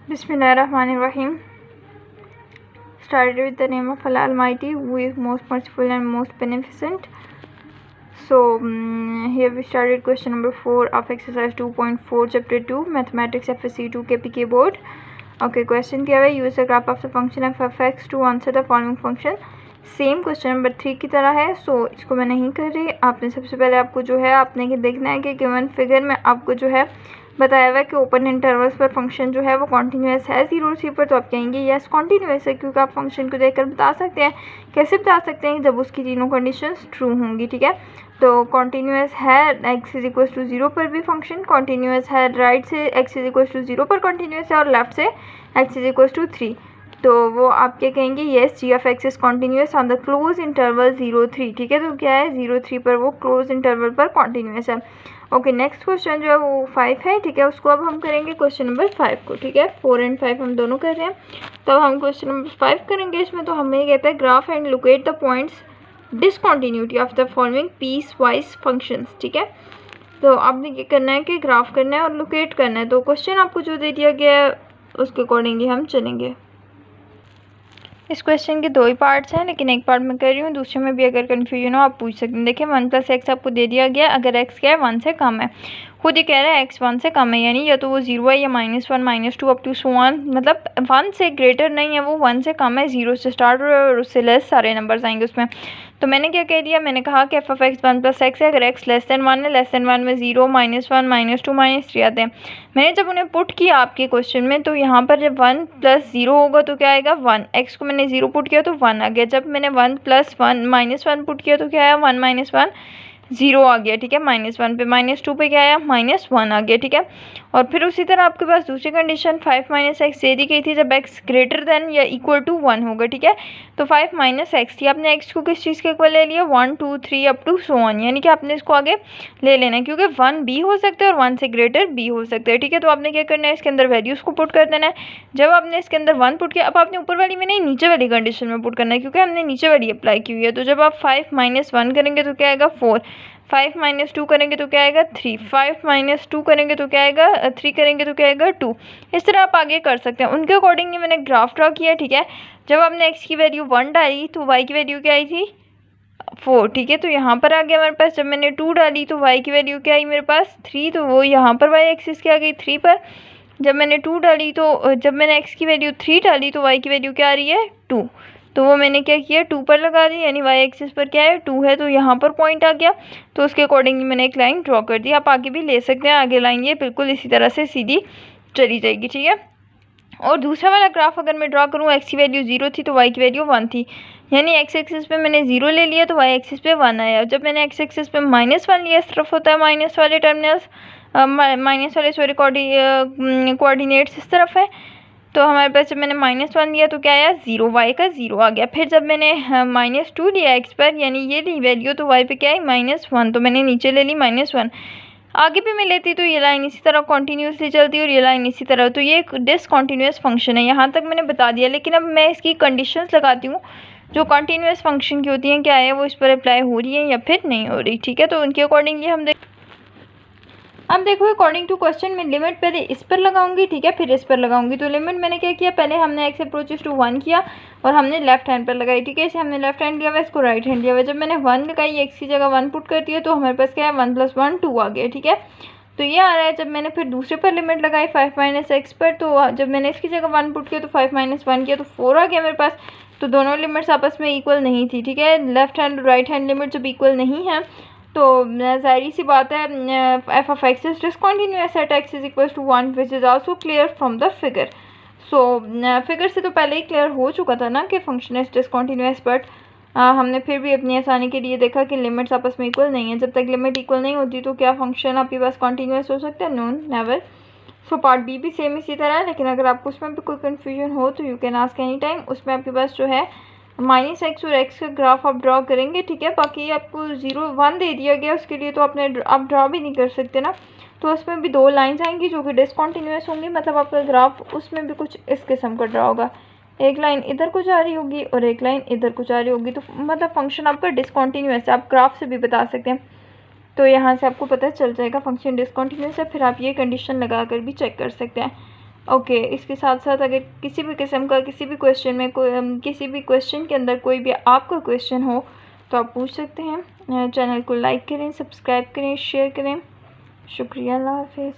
Bismillahirrahmanirrahim. Started with the name of Allah Almighty, who is most merciful and most beneficent. So here we started question number 4 of exercise 2.4 chapter 2 mathematics FSC 2 KPK board. Okay, question क्या है, use the graph of the function f of x to answer the following function. Same question number 3 की तरह है, सो इसको मैं नहीं कर रही. आपने सबसे पहले आपको जो है आपने देखना है कि गिवन फिगर में आपको जो है बताया हुआ है कि ओपन इंटरवल्स पर फंक्शन जो है वो कॉन्टीन्यूअस है 0 3 पर, तो आप कहेंगे यस कॉन्टीन्यूअस है, क्योंकि आप फंक्शन को देखकर बता सकते हैं. कैसे बता सकते हैं? जब उसकी तीनों कंडीशंस ट्रू होंगी. ठीक है, तो कॉन्टीन्यूअस है x इज इक्वल टू 0 पर भी फंक्शन कॉन्टीन्यूअस है, राइट से x इज इक्वल टू 0 पर कॉन्टीन्यूअस है और लेफ्ट से x इज इक्वल टू 3. तो वो आप क्या कहेंगे? Yes g of x is continuous on the closed interval 0 3. ठीक है, तो क्या है 0 3 पर वो क्लोज इंटरवल पर कॉन्टीन्यूअस है. ओके, नेक्स्ट क्वेश्चन जो है वो 5 है. ठीक है, उसको अब हम करेंगे क्वेश्चन नंबर 5 को. ठीक है, 4 एंड 5 हम दोनों कर रहे हैं, तो अब हम क्वेश्चन नंबर 5 करेंगे. इसमें तो हमें कहता है graph and locate the points discontinuity of the following piecewise functions. ठीक है, तो आपने क्या करना है कि ग्राफ करना है और लोकेट करना है. तो क्वेश्चन आपको जो दे दिया गया है उसके अकॉर्डिंगली हम चलेंगे. इस क्वेश्चन के 2 ही पार्ट्स हैं, लेकिन एक पार्ट मैं कर रही हूँ, दूसरे में भी अगर कन्फ्यूजन हो आप पूछ सकते हैं. देखिए 1 + x आपको दे दिया गया, अगर x क्या है 1 से कम है, खुद ही कह रहा है x 1 से कम है, यानी या तो वो 0 है या -1 -2 अप टू सो ऑन, मतलब 1 से ग्रेटर नहीं है, वो 1 से कम है, 0 से स्टार्ट और उससे लेस सारे नंबर्स आएंगे उसमें. तो मैंने क्या कह दिया, मैंने कहा कि f of x 1 + x है, अगर x लेस देन 1 है, लेस देन 1 में 0 -1 -2 -3 आते हैं. मैंने जब उन्हें पुट किया आपके क्वेश्चन में, तो यहाँ पर जब 1 + 0 होगा तो क्या आएगा 1, x को मैंने 0 पुट किया तो 1 आ गया. जब मैंने 1 + 1 -1 पुट किया तो क्या आया 1 - 1 0 आ गया. ठीक है, -1 पे -2 पे क्या आया -1 आ गया. ठीक है, और फिर उसी तरह आपके पास दूसरी कंडीशन 5 - x दे दी गई थी, जब x ग्रेटर देन या इक्वल टू 1 होगा. ठीक है, तो 5 - x थी, आपने x को किस चीज़ के इक्वल ले लिया 1 2 3 अप टू सो ऑन, यानी कि आपने इसको आगे ले लेना है, क्योंकि 1 भी हो सकता है और 1 से ग्रेटर भी हो सकता है. ठीक है, तो आपने क्या करना है, इसके अंदर वैल्यूज़ को पुट कर देना है. जब आपने इसके अंदर 1 पुट किया, अब आपने ऊपर वाली में नहीं नीचे वाली कंडीशन में पुट करना है, क्योंकि हमने नीचे वाली अप्लाई की हुई है. तो जब आप 5 - 1 करेंगे तो क्या आएगा 4, 5 - 2 करेंगे तो क्या आएगा 3, 5 - 2 करेंगे तो क्या आएगा 3 करेंगे तो क्या आएगा 2. इस तरह आप आगे कर सकते हैं. उनके अकॉर्डिंगली मैंने ग्राफ ड्रॉ किया. ठीक है, जब आपने x की वैल्यू 1 डाली तो y की वैल्यू क्या आई थी 4. ठीक है, तो यहाँ पर आ गया हमारे पास. जब मैंने 2 डाली तो y की वैल्यू क्या आई मेरे पास 3, तो वो यहाँ पर y एक्सिस क्या आ गई 3 पर. जब मैंने 2 डाली तो जब मैंने x की वैल्यू 3 डाली तो y की वैल्यू क्या आ रही है 2, तो वो मैंने क्या किया 2 पर लगा दी, यानी y एक्सिस पर क्या है 2 है, तो यहाँ पर पॉइंट आ गया. तो उसके अकॉर्डिंगली मैंने एक लाइन ड्रॉ कर दी. आप आगे भी ले सकते हैं, आगे लाइन ये बिल्कुल इसी तरह से सीधी चली जाएगी. ठीक है, और दूसरा वाला ग्राफ अगर मैं ड्रॉ करूँ, x की वैल्यू 0 थी तो y की वैल्यू 1 थी, यानी x एक्सिस पे मैंने 0 ले लिया तो y एक्सिस पे 1 आया. जब मैंने x एक्सिस पे -1 लिया, इस तरफ होता है माइनस वाले टर्मिनल्स, माइनस वाले सॉरी कोऑर्डिनेट्स इस तरफ है, तो हमारे पास जब मैंने -1 लिया तो क्या आया 0, y का 0 आ गया. फिर जब मैंने -2 लिया x पर, यानी ये ली वैल्यू, तो y पे क्या आई -1, तो मैंने नीचे ले ली -1. आगे भी मैं लेती तो ये लाइन इसी तरह कॉन्टीन्यूसली चलती और ये लाइन इसी तरह, तो ये एक डिसकॉन्टीन्यूअस फंक्शन है. यहाँ तक मैंने बता दिया, लेकिन अब मैं इसकी कंडीशंस लगाती हूँ जो कॉन्टीन्यूअस फंक्शन की होती हैं, क्या है वो इस पर अप्लाई हो रही है या फिर नहीं हो रही. ठीक है, तो उनके अकॉर्डिंगली हम अब देखो अकॉर्डिंग टू क्वेश्चन में लिमिट पहले इस पर लगाऊंगी. ठीक है, फिर इस पर लगाऊंगी. तो लिमिट मैंने क्या किया, पहले हमने x अप्रोचेस टू 1 किया और हमने लेफ्ट हैंड पर लगाई. ठीक है, इसे हमने लेफ्ट हैंड लिया हुआ, इसको राइट हैंड लिया हुआ. जब मैंने 1 लगाई, x की जगह 1 पुट करती है, तो हमारे पास क्या है 1 + 1 2 आ गया. ठीक है, तो ये आ रहा है. जब मैंने फिर दूसरे पर लिमिट लगाई 5 - x पर, तो जब मैंने इसकी जगह 1 पुट किया तो 5 - 1 किया तो 4 आ गया मेरे पास. तो दोनों लिमिट्स आपस में इक्वल नहीं थी. ठीक है, left hand right hand limit जब इक्वल नहीं है तो जाहिर सी बात है f of x is discontinuous at x is equals to 1, which is also clear from the figure. So figure से तो पहले ही क्लियर हो चुका था ना कि फंक्शन इज डिसकॉन्टीन्यूअस, बट हमने फिर भी अपनी आसानी के लिए देखा कि लिमिट्स आपस में इक्वल नहीं है. जब तक लिमिट इक्वल नहीं होती तो क्या फंक्शन आपके पास कॉन्टीन्यूअस हो सकता है? No, never. So part B भी सेम इसी तरह है, लेकिन अगर आपको उसमें भी कोई कन्फ्यूजन हो तो you can ask any time. उसमें आपके पास जो है -x और x का ग्राफ आप ड्रॉ करेंगे. ठीक है, बाकी आपको 0 1 दे दिया गया, उसके लिए तो आपने आप ड्रॉ भी नहीं कर सकते ना. तो उसमें भी 2 लाइंस आएंगी जो कि डिसकॉन्टीन्यूअस होंगी, मतलब आपका ग्राफ उसमें भी कुछ इस किस्म का ड्रॉ होगा. एक लाइन इधर को जा रही होगी और एक लाइन इधर को जा रही होगी, तो मतलब फंक्शन आपका डिसकॉन्टीन्यूअस है. आप ग्राफ से भी बता सकते हैं, तो यहाँ से आपको पता चल जाएगा फंक्शन डिसकॉन्टीन्यूअस है. फिर आप ये कंडीशन लगा कर भी चेक कर सकते हैं. ओके इसके साथ साथ अगर किसी भी किस्म का किसी भी क्वेश्चन में किसी भी क्वेश्चन के अंदर कोई भी आपका क्वेश्चन हो तो आप पूछ सकते हैं। चैनल को लाइक करें, सब्सक्राइब करें, शेयर करें। शुक्रिया, अल्लाह हाफिज़।